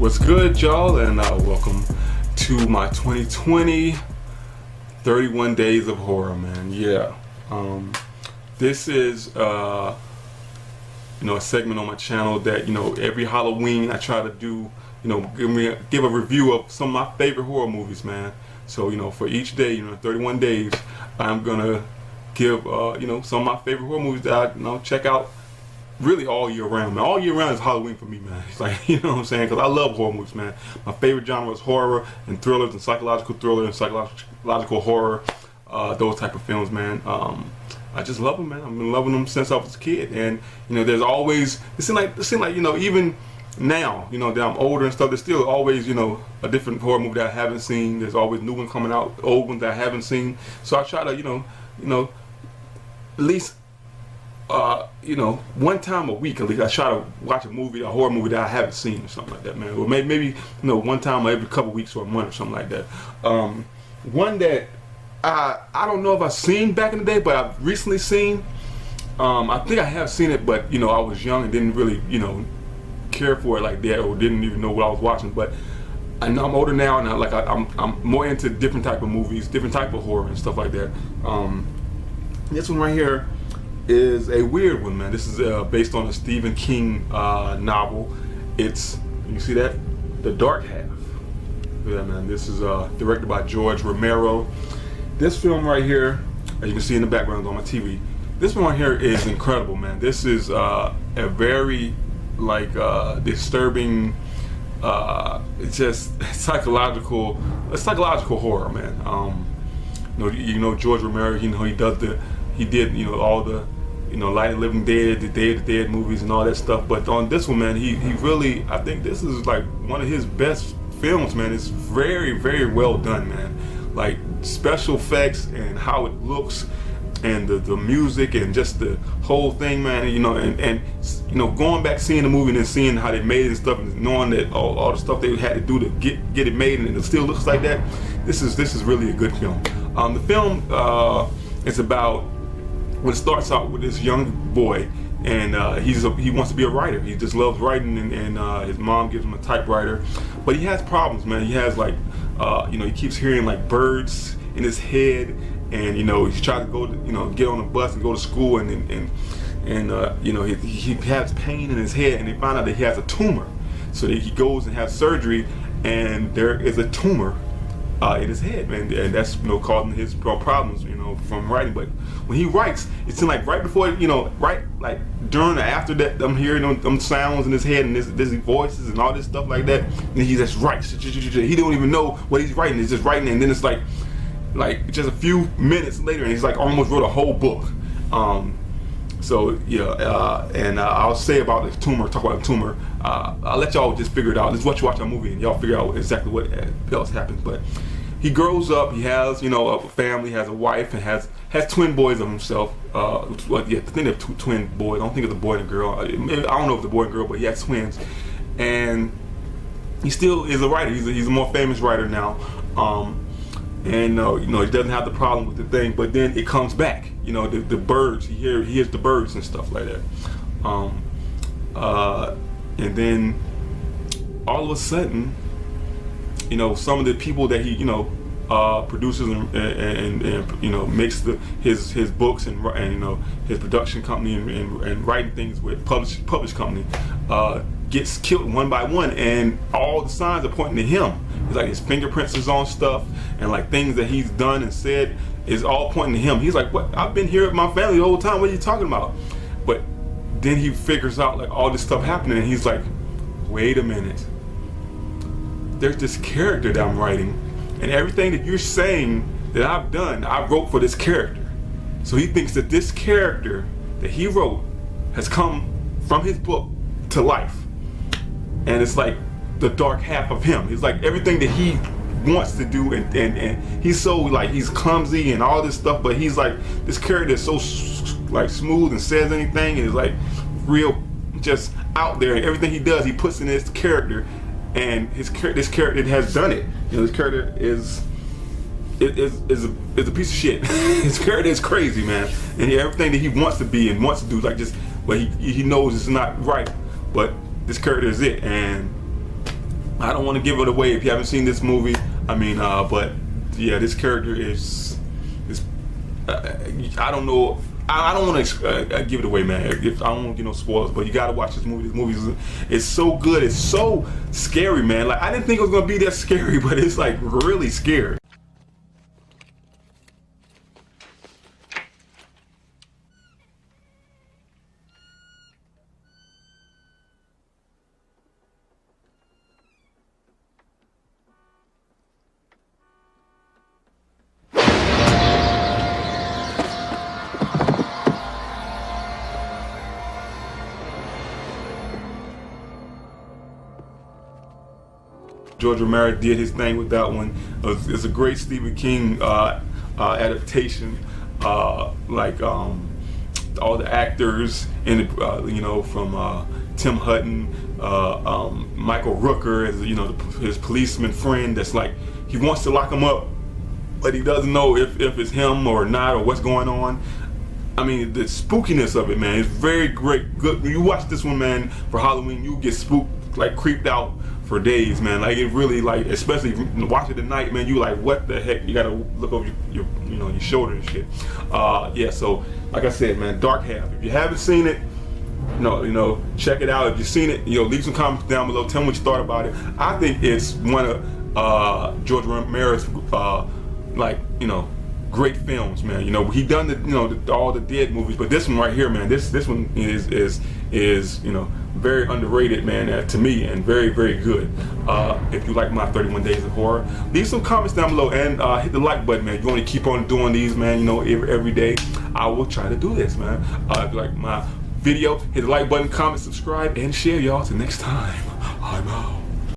What's good, y'all, and welcome to my 2020 31 Days of Horror, man. Yeah, this is a segment on my channel that every Halloween I try to do give a review of some of my favorite horror movies, man. So for each day, 31 days, I'm gonna give some of my favorite horror movies that I check out really all year round, man. All year round is Halloween for me, man. It's like, what I'm saying? Because I love horror movies, man. My favorite genre is horror and thrillers and psychological thriller and psychological horror, those type of films, man. I just love them, man. I've been loving them since I was a kid. And, there's always, it seems like, even now, that I'm older and stuff, there's still always, a different horror movie that I haven't seen. There's always new ones coming out, old ones that I haven't seen. So I try to, at least one time a week at least I try to watch a horror movie that I haven't seen or something like that, man. Or maybe one time every couple weeks or a month or something like that. One that I don't know if I've seen back in the day, but I've recently seen. I think I have seen it, but I was young and didn't really care for it like that, or didn't even know what I was watching. But I know I'm older now, and I'm more into different type of movies, different type of horror and stuff like that. This one right here is a weird one, man. This is based on a Stephen King novel. It's, you see that? The Dark Half. Yeah, man. This is directed by George Romero. This film right here, as you can see in the background on my TV, this one right here is incredible, man. This is a very disturbing, it's just psychological horror, man. George Romero, he did all the Light of the Living Dead, the Day of the Dead movies and all that stuff. But on this one, man, he really, I think this is like one of his best films, man. It's very, very well done, man. Like special effects and how it looks and the music and just the whole thing, man. And going back seeing the movie and then seeing how they made it and stuff, and knowing that all the stuff they had to do to get it made and it still looks like that. This is really a good film. The film is about, when it starts out with this young boy, and he wants to be a writer. He just loves writing, and his mom gives him a typewriter, but he has problems, man. He has he keeps hearing like birds in his head, and he's trying to go to, get on a bus and go to school, and he has pain in his head, and they find out that he has a tumor. So that he goes and has surgery, and there is a tumor in his head, man, and that's causing his problems, from writing. But when he writes, it seems like right before, right like during or after that, I'm hearing them sounds in his head and these voices and all this stuff like that, and he just writes. He don't even know what he's writing. He's just writing, and then it's like just a few minutes later, and he's like almost wrote a whole book. I'll say about the tumor, talk about the tumor. I'll let y'all just figure it out. Let's watch our movie and y'all figure out exactly what else happens. But he grows up, he has, a family, has a wife, and has twin boys of himself. I think they're two twin boys. I don't think it's a boy and a girl. I don't know if it's a boy and girl, but he has twins. And he still is a writer. He's a more famous writer now. He doesn't have the problem with the thing, but then it comes back. The birds, he hears the birds and stuff like that. And then all of a sudden, some of the people that he, produces and makes his books and his production company and writing things with published company, gets killed one by one, and all the signs are pointing to him. It's like his fingerprints is on stuff, and like things that he's done and said is all pointing to him. He's like, "What? I've been here with my family the whole time. What are you talking about?" But then he figures out like all this stuff happening, and he's like, "Wait a minute. There's this character that I'm writing, and everything that you're saying that I've done, I wrote for this character." So he thinks that this character that he wrote has come from his book to life, and it's like the dark half of him. It's like everything that he wants to do, and he's so he's clumsy and all this stuff, but he's like this character is so smooth and says anything, and is like real just out there, and everything he does he puts in his character, and this character has done it. This character is a piece of shit. His character is crazy, man, and everything that he wants to be and wants to do, but he knows it's not right, but this character is it. And I don't want to give it away if you haven't seen this movie. I mean, but yeah, this character is I don't know. I don't want to give it away, man. I don't want to get no spoilers, but you got to watch this movie. This movie is so good. It's so scary, man. Like, I didn't think it was gonna be that scary, but it's like really scary. George Romero did his thing with that one. It's a great Stephen King adaptation. All the actors in it, from Tim Hutton, Michael Rooker as his policeman friend. That's like, he wants to lock him up, but he doesn't know if it's him or not, or what's going on. I mean, the spookiness of it, man, is very great. Good. When you watch this one, man, for Halloween, you get spooked, like creeped out for days, man. Like, it really, like, especially if you watch it at night, man, you like, what the heck? You gotta look over your shoulder and shit. Yeah. So, like I said, man, Dark Half. If you haven't seen it, check it out. If you've seen it, leave some comments down below. Tell me what you thought about it. I think it's one of George Romero's great films, man. He done all the Dead movies, but this one right here, man, this one is very underrated, man, to me, and very, very good. If you like my 31 Days of Horror, leave some comments down below, and hit the like button, man. If you want to keep on doing these, man, every day, I will try to do this, man. If you like my video, hit the like button, comment, subscribe, and share, y'all. Till next time, I'm out.